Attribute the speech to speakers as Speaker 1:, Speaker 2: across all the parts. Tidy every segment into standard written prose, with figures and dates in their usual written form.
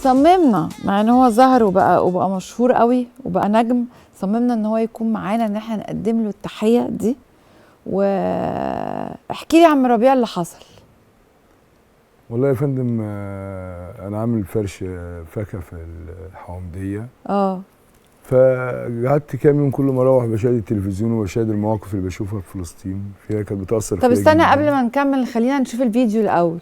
Speaker 1: صممنا مع ان هو ظهر وبقى مشهور قوي وبقى نجم. صممنا ان هو يكون معانا، ان احنا نقدم له التحيه دي. واحكي لي يا عم ربيع اللي حصل.
Speaker 2: والله يا فندم انا عامل فرش فاكهه في الحومديه. فقعدت كام يوم كل ما اروح بشاهد التلفزيون وبشاهد المواقف اللي بشوفها في فلسطين، فيها كانت بتاثر فيا.
Speaker 1: طب استنى قبل ما نكمل خلينا نشوف الفيديو الاول.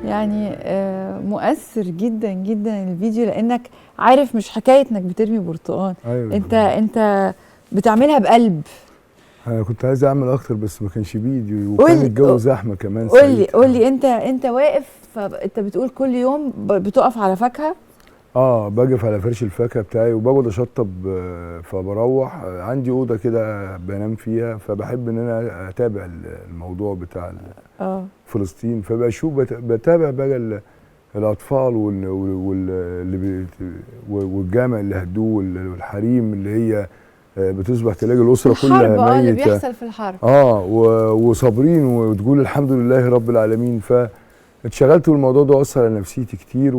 Speaker 1: يعني مؤثر جدا جدا الفيديو، لانك عارف مش حكايه انك بترمي برتقان.
Speaker 2: أيوة.
Speaker 1: انت بتعملها بقلب.
Speaker 2: انا كنت عايز اعمل اكتر بس ما كانش بايدي، وكان الجو زحمه كمان.
Speaker 1: قول لي انت واقف، فانت بتقول كل يوم بتقف على فاكهه؟
Speaker 2: بقف على فرش الفاكهه بتاعي وبقعد اشطب. فبروح عندي اوضه كده بنام فيها، فبحب ان انا اتابع الموضوع بتاع فلسطين. فبشوف بتابع بقى الاطفال والجامع اللي هدوه والحريم اللي هي بتصبح تلاقي الاسره كلها ميته.
Speaker 1: اللي بيحصل في الحرب.
Speaker 2: وصابرين وتقول الحمد لله رب العالمين. فاتشغلت بالموضوع ده واثر على نفسيتي كتير.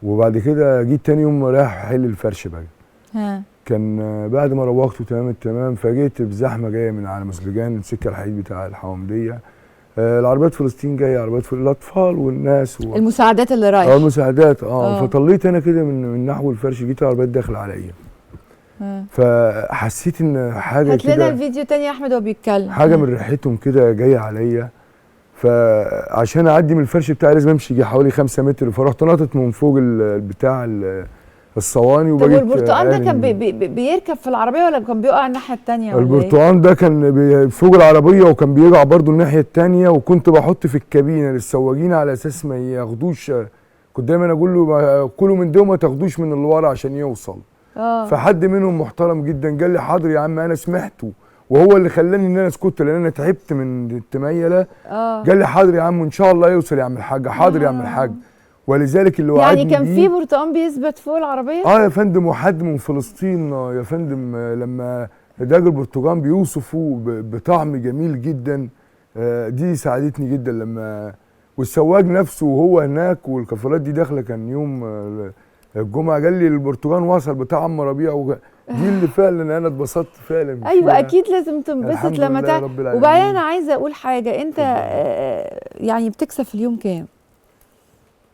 Speaker 2: وبعد كده جيت تاني يوم رايح احل الفرش بقى. كان بعد ما روحته تمام التمام، فجيت بزحمه جايه من على مسجان السكه الحديد بتاع الحومديه. العربيات فلسطين جايه، عربيات الاطفال والناس
Speaker 1: المساعدات اللي رايحه.
Speaker 2: المساعدات. فطليت انا كده من نحو الفرش، جيت العربيات داخله عليا. فحسيت ان حاجه كده.
Speaker 1: هات لنا الفيديو تاني يا احمد وهو بيتكلم.
Speaker 2: حاجه من ريحتهم كده جايه عليا. فعشان اعدي من الفرش بتاعي لازم امشي حوالي 5 متر، فرحت ناطط من فوق بتاع الصواني وبقيت.
Speaker 1: طب والبرتقال ده كان بيركب في العربيه ولا كان بيقع الناحيه الثانيه؟
Speaker 2: البرتقال ده كان فوق العربيه وكان بيقع برضو الناحيه الثانيه، وكنت بحط في الكابينه للسواقين على اساس ما ياخدوش. كنت دايما اقول له كلوا من ده وما تاخدوش من اللي ورا عشان يوصل. فحد منهم محترم جدا قال لي حاضر يا عم، انا سمعته وهو اللي خلاني ان انا اسكت، لان انا تعبت من التميله. قال لي حاضر يا عم ان شاء الله يوصل يا عم الحاج، حاضر يا عم الحاج. ولذلك اللي وعدني
Speaker 1: يعني كان في برتقان بيثبت فوق العربيه؟
Speaker 2: يا فندم، وحد من فلسطين يا فندم لما داج البرتقان بيوصفوه بطعم جميل جدا. دي ساعدتني جدا لما والسواق نفسه وهو هناك والكفالات دي داخله، كان يوم الجمعه، قال لي البرتقان وصل بتاع عم ربيع. دي اللي فعلا انا اتبسطت فعلا.
Speaker 1: ايوه اكيد لازم تنبسط لما تعمل. وبعدين انا عايزه اقول حاجه، انت يعني بتكسب في اليوم كام؟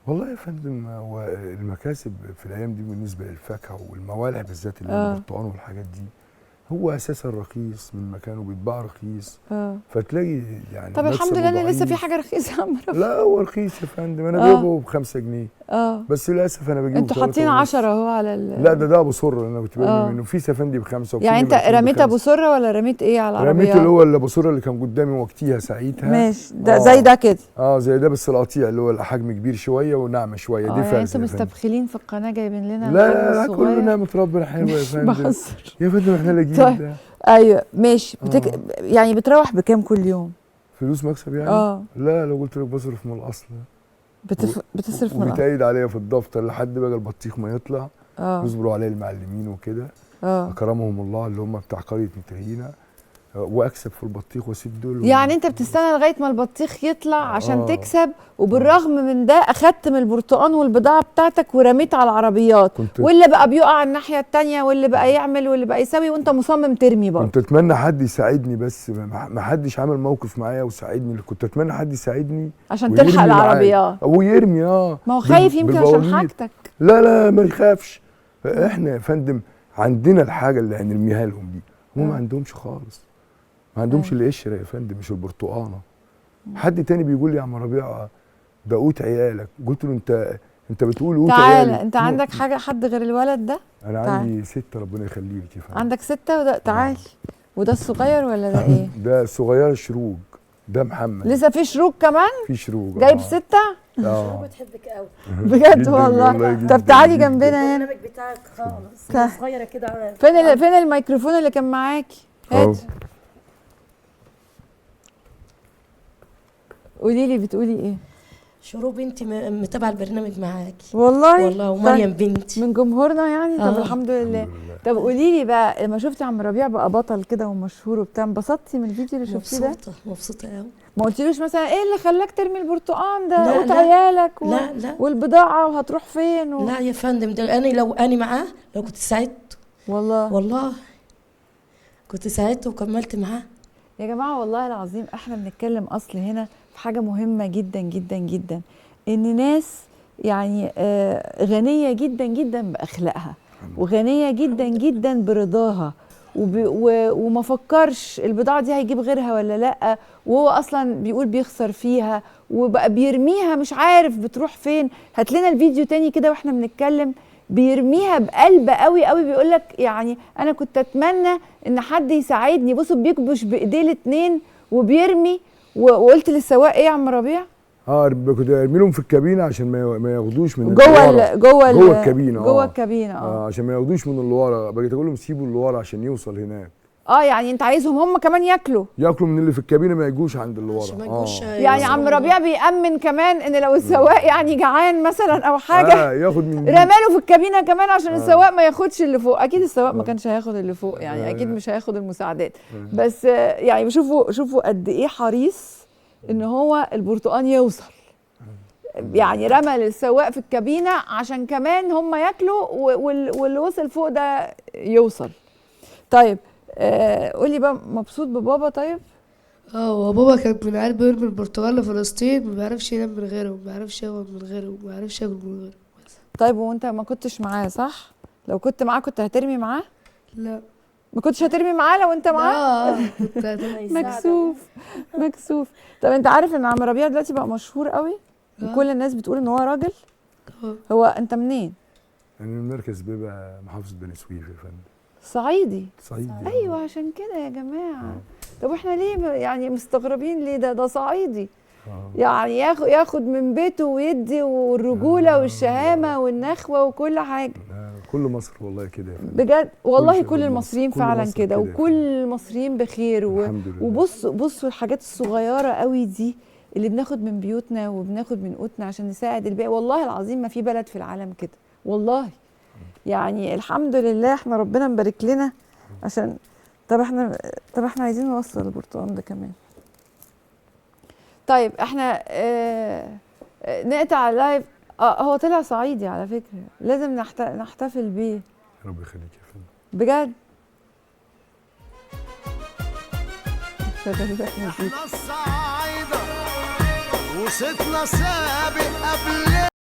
Speaker 2: والله يا فندم هو المكاسب في الايام دي بالنسبه للفاكهه والموالح بالذات اللي هي البرتقال والحاجات دي هو اساسا رخيص من مكانه، بيتباع رخيص. فتلاقي يعني
Speaker 1: طب الحمد لله ان لسه في حاجه رخيصه يا عم ربيع.
Speaker 2: لا هو رخيص يا فندم، انا بجيبه ب5 جنيه. بس للاسف انا بجيبه.
Speaker 1: انتوا حاطين 10 اهو على
Speaker 2: لا ده ابو سره اللي انا كنت برمي منه. في سفندي ب5.
Speaker 1: يعني انت رميت ابو سره ولا رميت ايه على العربيه؟
Speaker 2: رميت اللي هو ابو سره اللي كان قدامي وقتها ساعتها.
Speaker 1: ماشي، ده زي ده كده.
Speaker 2: زي ده بس القطيع اللي هو حجم كبير شويه وناعمه شويه. دي
Speaker 1: يعني انتوا مستبخلين في القناه جايبين لنا
Speaker 2: لا كله نعمه ربنا حلوه يا فندم. يا فندم احنا لاجئين.
Speaker 1: طيب. ايوه ماشي. يعني بتروح بكام كل يوم؟
Speaker 2: فلوس مكسب يعني؟ لا لو قلت لك بصرف من الاصل.
Speaker 1: بتصرف من الاصل
Speaker 2: وبيتأيد عليا في الدفتر لحد بقى البطيخ ما يطلع. يصبروا عليا المعلمين وكده. اكرمهم الله اللي هم بتاع قريه متهينه. واكسب في البطيخ واسيب دول.
Speaker 1: يعني انت بتستنى لغايه ما البطيخ يطلع عشان تكسب، وبالرغم من ده اخدت من البرتقان والبضاعه بتاعتك ورميت على العربيات، واللي بقى بيقع الناحيه الثانيه واللي بقى يعمل واللي بقى يسوي، وانت مصمم ترمي برضه.
Speaker 2: كنت اتمنى حد يساعدني بس ما حدش عمل موقف معايا وساعدني. كنت اتمنى حد يساعدني
Speaker 1: عشان تلحق العربيات
Speaker 2: ويرمي.
Speaker 1: ما هو خايف يمكن عشان حاجتك.
Speaker 2: لا ما يخافش. احنا يا فندم عندنا الحاجه اللي هنرميها لهم دي، هم ما عندهمش خالص. ما عندهمش القشره يا فندم، مش البرتقانه. حد تاني بيقول لي يا عم ربيع ده قوت عيالك. قلت له انت بتقول قوت عيالك.
Speaker 1: تعالى انت عندك حد غير الولد ده؟
Speaker 2: انا عندي 6 ربنا يخليك يا فندم.
Speaker 1: عندك 6 وده تعال. وده الصغير ولا ده ايه؟
Speaker 2: ده الصغير شروق. ده محمد.
Speaker 1: لسه في شروق كمان؟
Speaker 2: في شروق.
Speaker 1: جايب 6؟
Speaker 3: شروق بتحبك قوي
Speaker 1: بجد
Speaker 2: جداً
Speaker 1: والله.
Speaker 2: جداً
Speaker 1: طب تعالي
Speaker 2: جداً.
Speaker 1: جنبنا هنا.
Speaker 3: البرنامج بتاعك خالص صغيره كده.
Speaker 1: فين الميكروفون اللي كان معاكي؟
Speaker 2: أهو.
Speaker 1: هات. قولي لي بتقولي ايه؟
Speaker 3: شروق بنتي متابعه البرنامج معاكي
Speaker 1: والله
Speaker 3: والله، ومريم بنتي
Speaker 1: من جمهورنا يعني. طب
Speaker 3: آه.
Speaker 1: الحمد لله. طب قولي لي بقى، لما شفتي عم ربيع بقى بطل كده ومشهور وبتاع، انبسطتي من الفيديو اللي شفتيه ده؟
Speaker 3: مبسوطه قوي.
Speaker 1: ما قلتيلوش مثلا ايه اللي خلاك ترمي البرتقال ده؟
Speaker 3: لا،
Speaker 1: قوت
Speaker 3: لا.
Speaker 1: عيالك
Speaker 3: لا.
Speaker 1: والبضاعه وهتروح فين
Speaker 3: لا يا فندم، ده انا لو انا معاه لو كنت ساعدته والله كنت ساعدته وكملت معاه.
Speaker 1: يا جماعه والله العظيم احنا بنتكلم اصل هنا في حاجه مهمه جدا جدا جدا، ان ناس يعني غنيه جدا جدا باخلاقها، وغنيه جدا جدا برضاها، وما فكرش البضاعه دي هيجيب غيرها ولا لا، وهو اصلا بيقول بيخسر فيها وبقى بيرميها مش عارف بتروح فين. هات لنا الفيديو تاني كده واحنا بنتكلم، بيرميها بقلب قوي قوي، بيقول لك يعني انا كنت اتمنى ان حد يساعدني. بصوا بيكبش بايديه الاتنين وبيرمي. وقلت للسواق ايه يا عم ربيع؟
Speaker 2: كنت ارمي لهم في الكابينه عشان ما ياخدوش من
Speaker 1: جوه
Speaker 2: الكابينه.
Speaker 1: جوه الكابينه
Speaker 2: عشان ما ياخدوش من اللي ورا. بقيت اقول لهم سيبوا اللي ورا عشان يوصل هناك.
Speaker 1: يعني انت عايزهم هم كمان ياكلوا
Speaker 2: من اللي في الكابينه، ما يجوش عند اللي ورا.
Speaker 1: يعني عم ربيع بيأمن كمان ان لو السواق يعني جعان مثلا او حاجه
Speaker 2: ياخد من
Speaker 1: رماله في الكابينه كمان عشان السواق ما ياخدش اللي فوق. اكيد السواق ما كانش هياخد اللي فوق يعني، اكيد مش هياخد المساعدات. بس يعني شوفوا قد ايه حريص ان هو البرتقال يوصل. يعني رمى للسواق في الكابينه عشان كمان هم ياكلوا واللي وصل فوق ده يوصل. طيب قولي بقى، مبسوط ببابا؟ طيب
Speaker 4: وبابا كان من عيال بيرمي البرتغال لفلسطين، ما بيعرفش ينام من غيره، ما بيعرفش يقعد من غيره، ما بيعرفش ياكل من غيره.
Speaker 1: طيب وانت ما كنتش معاه صح؟ لو كنت معاه كنت هترمي معاه؟
Speaker 4: لا
Speaker 1: ما كنتش هترمي معاه لو انت معاه؟ مكسوف. طب انت عارف ان عم ربيع دلوقتي بقى مشهور قوي وكل الناس بتقول ان هو راجل؟ هو انت منين؟
Speaker 2: انا من مركز بيبقى محافظه بني سويف يا فندم.
Speaker 1: صعيدي.
Speaker 2: ايوه
Speaker 1: عشان كده يا جماعه. طب احنا ليه يعني مستغربين ليه؟ ده صعيدي. يعني ياخد من بيته ويدي، والرجوله والشهامه والنخوه وكل حاجه.
Speaker 2: كل مصر والله كده يا فندم.
Speaker 1: بجد والله كل المصريين فعلا كده، وكل
Speaker 2: يعني.
Speaker 1: المصريين بخير وبصوا الحاجات الصغيره قوي دي اللي بناخد من بيوتنا وبناخد من قوتنا عشان نساعد الباقي. والله العظيم ما في بلد في العالم كده والله. يعني الحمد لله احنا ربنا مبارك لنا. عشان طب احنا عايزين نوصل البرتقال ده كمان. طيب احنا نقطع اللايف. هو طلع صعيدي على فكره، لازم نحتفل بيه.
Speaker 2: ربنا يخليك يا فندم.
Speaker 1: بجد.
Speaker 5: احنا الصعايده وصيتنا سابق قبل